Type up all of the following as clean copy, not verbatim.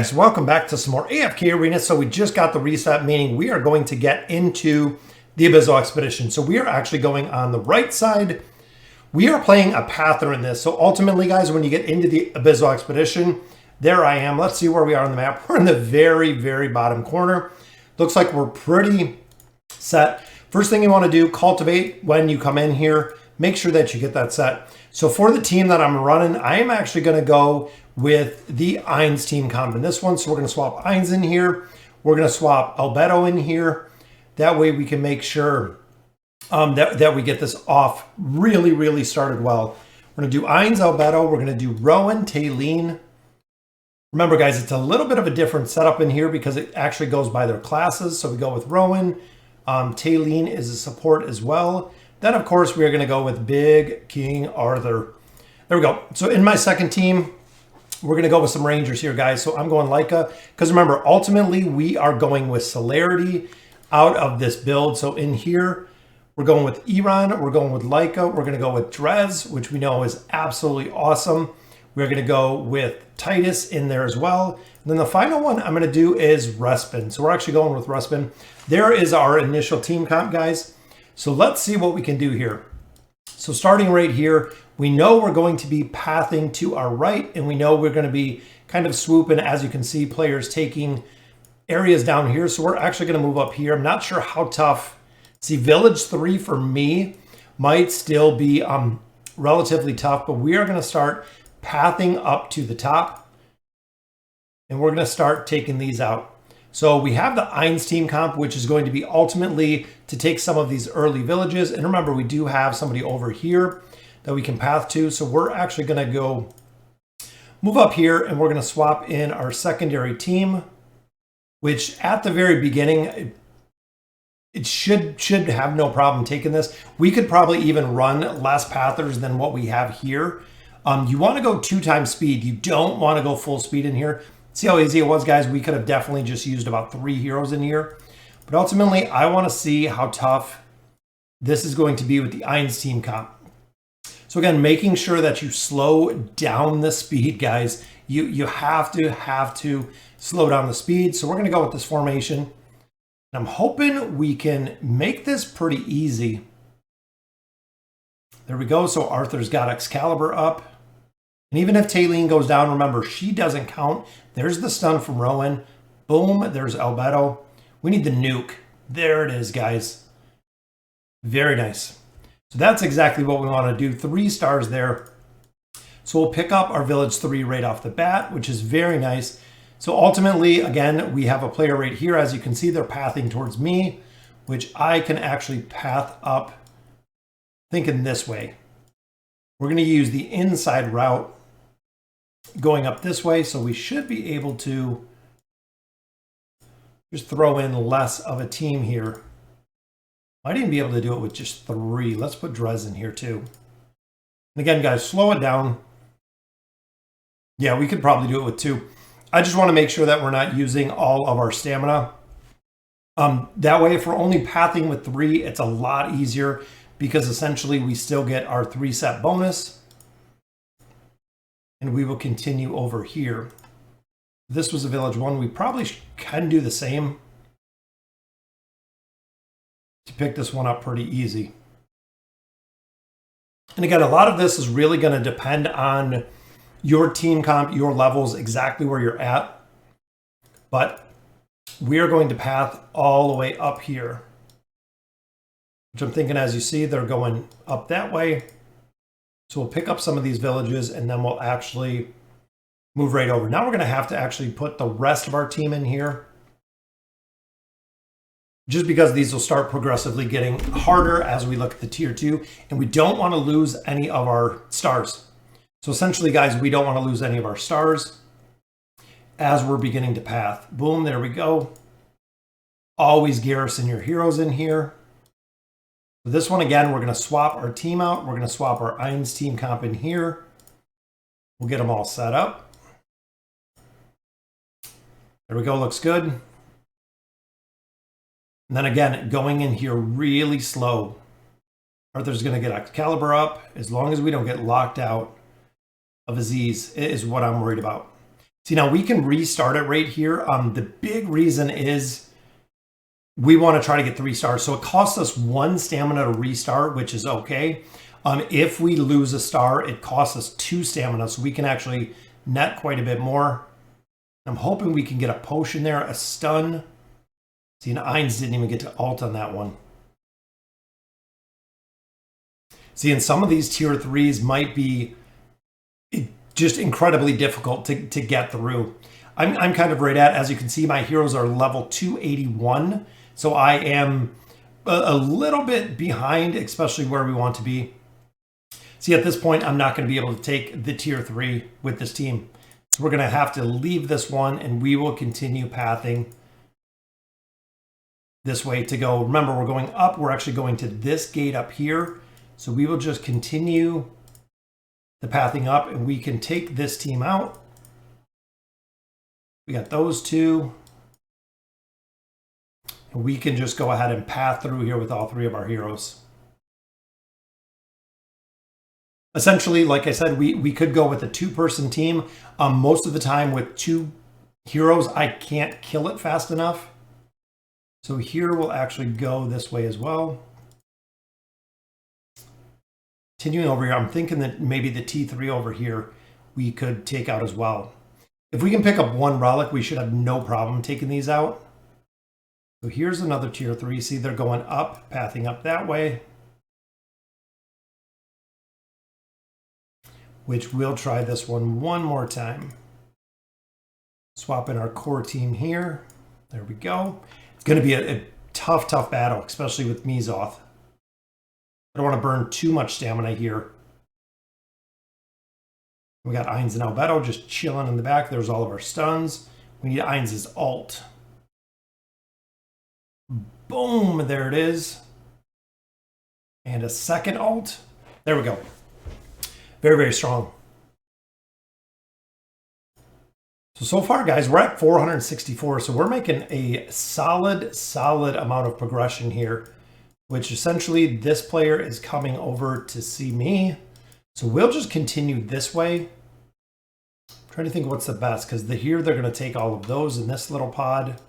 guys, welcome back to some more AFK Arena. So we just got the reset, meaning we are going to get into the Abyssal Expedition. So we are actually going on the right side. We are playing a Pather in this. So ultimately, guys, when you get into the Abyssal Expedition, there I am. Let's see where we are on the map. We're in the very, very bottom corner. Looks like we're pretty set. First thing you want to do, cultivate when you come in here. Make sure that you get that set. So for the team that I'm running, I am actually going to go with the Eins team comp in this one. So we're going to swap Eins in here. We're going to swap Albedo in here. That way we can make sure that we get this off really started well. We're going to do Eins, Albedo. We're going to do Rowan, Taylene. Remember, guys, it's a little bit of a different setup in here because it actually goes by their classes. So we go with Rowan. Taylene is a support as well. Then, of course, we are going to go with Big King Arthur. There we go. So in my second team, we're going to go with some Rangers here, guys. So I'm going Leica. Because remember, ultimately, we are going with Celerity out of this build. So in here, we're going with Iran. We're going with Leica. We're going to go with Drez, which we know is absolutely awesome. We're going to go with Titus in there as well. And then the final one I'm going to do is Respin. So we're actually going with Respin. There is our initial team comp, guys. So let's see what we can do here. So starting right here, we know we're going to be pathing to our right, and we know we're going to be kind of swooping, as you can see, players taking areas down here. So we're actually going to move up here. I'm not sure how tough. See, Village 3 for me might still be relatively tough, but we are going to start pathing up to the top, and we're going to start taking these out. So we have the Eins team comp, which is going to be ultimately to take some of these early villages. And remember, we do have somebody over here that we can path to. So we're actually going to go move up here, and we're going to swap in our secondary team, which at the very beginning, it should have no problem taking this. We could probably even run less pathers than what we have here. You want to go 2 times speed. You don't want to go full speed in here. See how easy it was, guys? We could have definitely just used about 3 heroes in here. But ultimately, I want to see how tough this is going to be with the Eins team comp. So again, making sure that you slow down the speed, guys. You have to slow down the speed. So we're going to go with this formation. And I'm hoping we can make this pretty easy. There we go. So Arthur's got Excalibur up. And even if Taylene goes down, remember, she doesn't count. There's the stun from Rowan. Boom, there's Albedo. We need the nuke. There it is, guys. Very nice. So that's exactly what we want to do. 3 stars there. So we'll pick up our Village 3 right off the bat, which is very nice. So ultimately, again, we have a player right here. As you can see, they're pathing towards me, which I can actually path up, thinking this way. We're going to use the inside route going up this way, so we should be able to just throw in less of a team here. Might even be able to do it with just 3. Let's put Drez in here too. And again, guys, slow it down. Yeah, we could probably do it with 2. I just want to make sure that we're not using all of our stamina. That way, if we're only pathing with 3, it's a lot easier because essentially we still get our 3 set bonus. And we will continue over here. This was a Village 1. We probably can do the same to pick this one up pretty easy. And again, a lot of this is really going to depend on your team comp, your levels, exactly where you're at. But we are going to path all the way up here, which I'm thinking, as you see, they're going up that way. So we'll pick up some of these villages, and then we'll actually move right over. Now we're going to have to actually put the rest of our team in here, just because these will start progressively getting harder as we look at the tier 2, and we don't want to lose any of our stars. So essentially, guys, we don't want to lose any of our stars as we're beginning to path. Boom, there we go. Always garrison your heroes in here. This one, again, we're going to swap our team out. We're going to swap our Eins team comp in here. We'll get them all set up. There we go. Looks good. And then again, going in here really slow. Arthur's going to get Excalibur up. As long as we don't get locked out of Aziz is what I'm worried about. See, now we can restart it right here. The big reason is we want to try to get 3 stars. So it costs us 1 stamina to restart, which is okay. If we lose a star, it costs us 2 stamina. So we can actually net quite a bit more. I'm hoping we can get a potion there, a stun. See, and Ainz didn't even get to ult on that one. See, and some of these tier 3s might be just incredibly difficult to get through. I'm kind of right at, as you can see, my heroes are level 281. So I am a little bit behind, especially where we want to be. See, at this point, I'm not going to be able to take the tier 3 with this team. So we're going to have to leave this one, and we will continue pathing this way to go. Remember, we're going up. We're actually going to this gate up here. So we will just continue the pathing up, and we can take this team out. We got those 2. And we can just go ahead and path through here with all 3 of our heroes. Essentially, like I said, we could go with a 2-person team. Most of the time with 2 heroes, I can't kill it fast enough. So here we'll actually go this way as well. Continuing over here, I'm thinking that maybe the T3 over here we could take out as well. If we can pick up 1 relic, we should have no problem taking these out. So here's another tier 3. See, they're going up, pathing up that way. Which we'll try this one more time. Swap in our core team here. There we go. It's going to be a tough battle, especially with Mizoth. I don't want to burn too much stamina here. We got Ainz and Albedo just chilling in the back. There's all of our stuns. We need Ainz's ult. Boom, there it is. And a second ult. There we go. Very strong. So far, guys, we're at 464. So we're making a solid amount of progression here, which essentially this player is coming over to see me. So we'll just continue this way. I'm trying to think what's the best, because here they're going to take all of those in this little pod.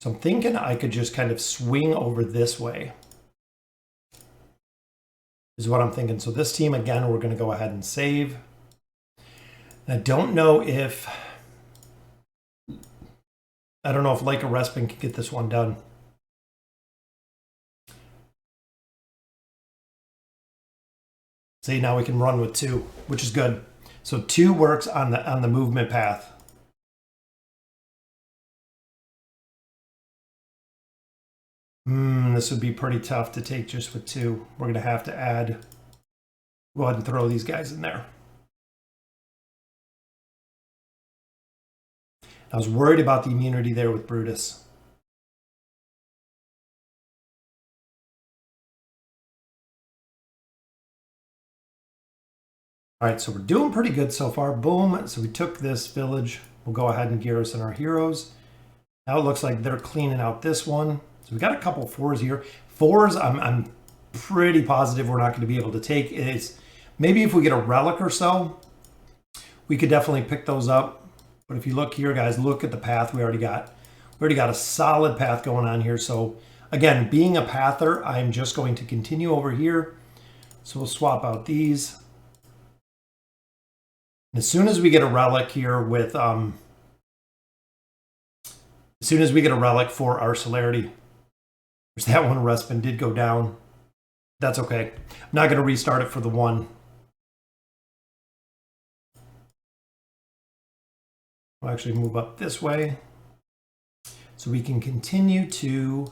So I'm thinking I could just kind of swing over this way. Is what I'm thinking. So this team, again, we're going to go ahead and save. I don't know if Leica Respin can get this one done. See, now we can run with 2, which is good. So 2 works on the movement path. This would be pretty tough to take just with 2. We're going to have to add, go ahead and throw these guys in there. I was worried about the immunity there with Brutus. All right, so we're doing pretty good so far. Boom. So we took this village. We'll go ahead and garrison our heroes. Now it looks like they're cleaning out this one. So we got a couple 4s here. 4s, I'm pretty positive we're not going to be able to take. It's maybe if we get a relic or so, we could definitely pick those up. But if you look here, guys, look at the path we already got. We already got a solid path going on here. So again, being a pather, I'm just going to continue over here. So we'll swap out these. And as soon as we get a relic here with, as soon as we get a relic for our Celerity, there's that one Respin did go down. That's okay. I'm not going to restart it for the 1. We'll actually move up this way so we can continue to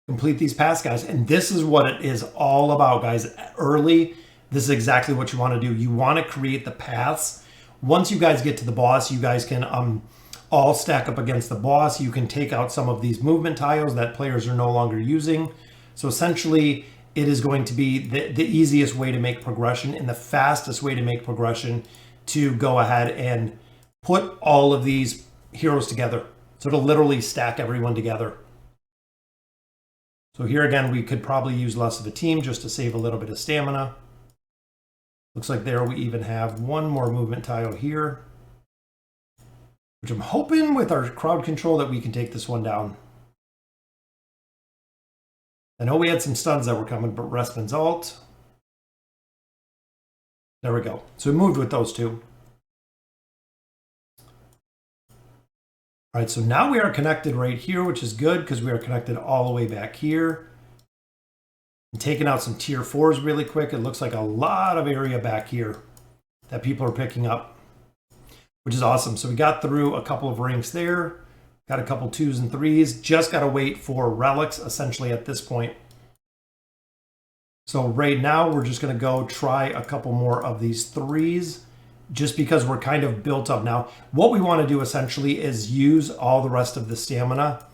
complete these paths, guys. And this is what it is all about, guys. Early, this is exactly what you want to do. You want to create the paths. Once you guys get to the boss, you guys can all stack up against the boss. You can take out some of these movement tiles that players are no longer using. So essentially, it is going to be the easiest way to make progression and the fastest way to make progression to go ahead and put all of these heroes together. So it'll literally stack everyone together. So here again, we could probably use less of a team just to save a little bit of stamina. Looks like there we even have 1 more movement tile here. which I'm hoping with our crowd control that we can take this one down. I know we had some stuns that were coming, but Respin's ult. There we go. So we moved with those two. All right, so now we are connected right here, which is good because we are connected all the way back here. And taking out some tier 4s really quick. It looks like a lot of area back here that people are picking up, which is awesome. So we got through a couple of ranks there. Got a couple 2s and 3s. Just got to wait for relics, essentially, at this point. So right now, we're just going to go try a couple more of these 3s, just because we're kind of built up now. What we want to do, essentially, is use all the rest of the stamina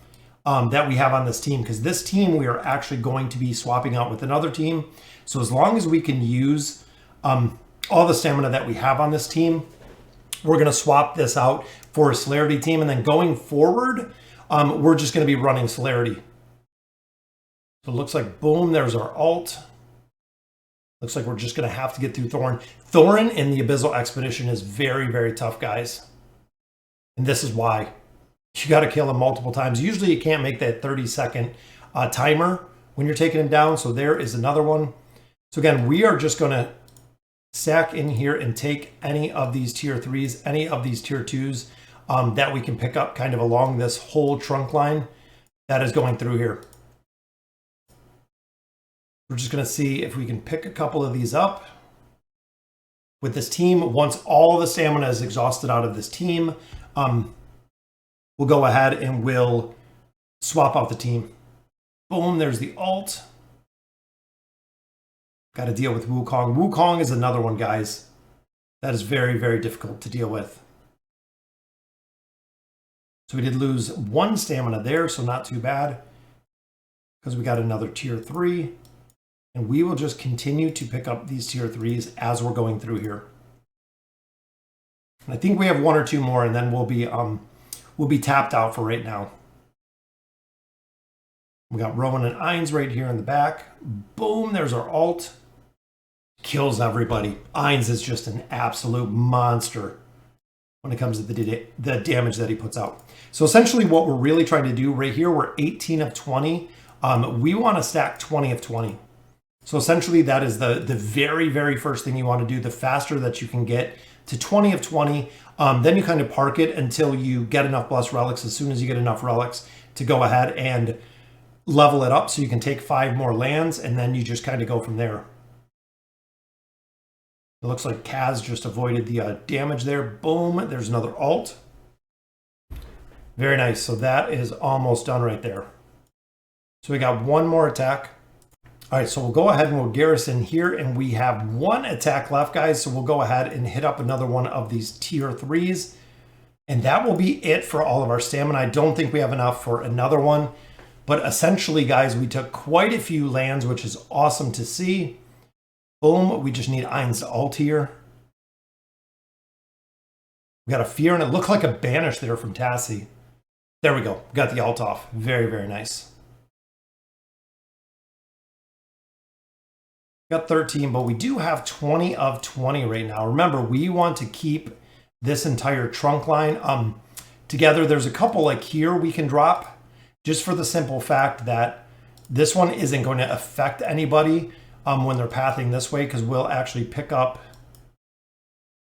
that we have on this team, because this team, we are actually going to be swapping out with another team. So as long as we can use all the stamina that we have on this team, we're going to swap this out for a Celerity team. And then going forward, we're just going to be running Celerity. So it looks like, boom, there's our ult. Looks like we're just going to have to get through Thorin. Thorin in the Abyssal Expedition is very, very tough, guys. And this is why. You got to kill him multiple times. Usually you can't make that 30-second timer when you're taking him down. So there is another one. So again, we are just going to stack in here and take any of these tier 3s, any of these tier 2s that we can pick up kind of along this whole trunk line that is going through here. We're just going to see if we can pick a couple of these up with this team. Once all the stamina is exhausted out of this team, we'll go ahead and we'll swap out the team. Boom, there's the ult. Got to deal with Wukong. Wukong is another one, guys. That is very, very difficult to deal with. So we did lose 1 stamina there, so not too bad, because we got another tier 3. And we will just continue to pick up these tier 3s as we're going through here. And I think we have 1 or 2 more, and then we'll be tapped out for right now. We got Rowan and Ainz right here in the back. Boom, there's our ult. Kills everybody. Ainz is just an absolute monster when it comes to the damage that he puts out. So essentially what we're really trying to do right here, we're 18 of 20. We want to stack 20 of 20. So essentially that is the very, very first thing you want to do. The faster that you can get to 20 of 20, then you kind of park it until you get enough blessed relics. As soon as you get enough relics to go ahead and level it up so you can take 5 more lands, and then you just kind of go from there. It looks like Kaz just avoided the damage there. Boom, there's another ult. Very nice. So that is almost done right there. So we got 1 more attack. All right, so we'll go ahead and we'll garrison here, and we have 1 attack left, guys. So we'll go ahead and hit up another one of these tier 3s, and that will be it for all of our stamina. I don't think we have enough for another one, but essentially, guys, we took quite a few lands, which is awesome to see. Boom, we just need Ainz to ult here. We got a fear, and it looked like a banish there from Tassie. There we go, got the ult off. Very, very nice. Got 13, but we do have 20 of 20 right now. Remember, we want to keep this entire trunk line together. There's a couple like here we can drop, just for the simple fact that this one isn't going to affect anybody when they're pathing this way, because we'll actually pick up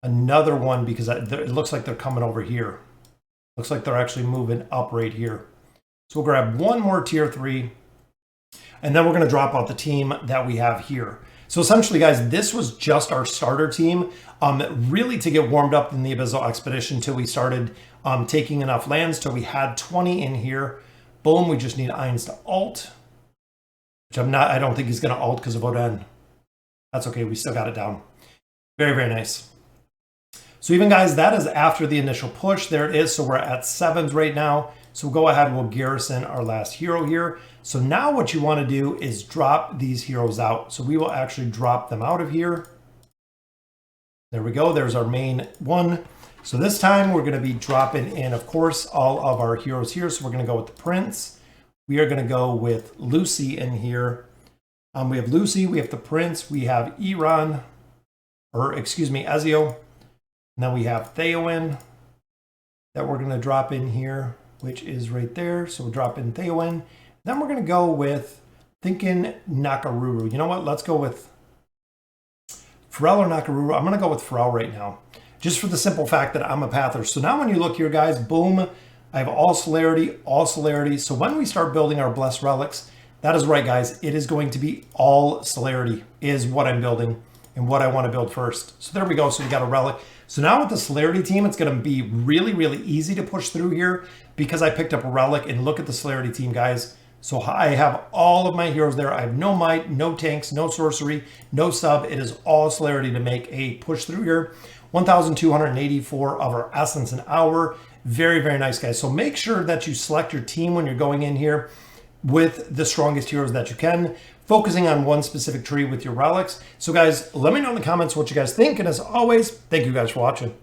another one because it looks like they're coming over here. Looks like they're actually moving up right here. So we'll grab 1 more tier 3, and then we're going to drop out the team that we have here. So essentially, guys, this was just our starter team, really to get warmed up in the Abyssal Expedition until we started taking enough lands till we had 20 in here. Boom, we just need Ainz to ult, which I don't think he's going to ult because of Oden. That's okay, we still got it down. Very, very nice. So even, guys, that is after the initial push. There it is. So we're at 7s right now. So we'll go ahead and we'll garrison our last hero here. So now what you want to do is drop these heroes out. So we will actually drop them out of here. There we go. There's our main one. So this time we're going to be dropping in, of course, all of our heroes here. So we're going to go with the Prince. We are going to go with Lucy in here. We have Lucy, we have the Prince, we have Ezio. And then we have Theowen. that we're going to drop in here, which is right there. So we'll drop in Theowen. Then we're going to go with thinking Nakaruru. You know what? Let's go with Pharrell or Nakaruru. I'm going to go with Pharrell right now, just for the simple fact that I'm a Pather. So now when you look here, guys, boom, I have all Celerity, all Celerity. So when we start building our Blessed Relics, that is right, guys. It is going to be all Celerity is what I'm building and what I want to build first. So there we go. So we got a relic. So now with the Celerity team, it's going to be really, really easy to push through here because I picked up a relic. And look at the Celerity team, guys. So I have all of my heroes there. I have no might, no tanks, no sorcery, no sub. It is all Celerity to make a push through here. 1,284 of our essence an hour. Very, very nice, guys. So make sure that you select your team when you're going in here with the strongest heroes that you can, focusing on one specific tree with your relics. So guys, let me know in the comments what you guys think. And as always, thank you guys for watching.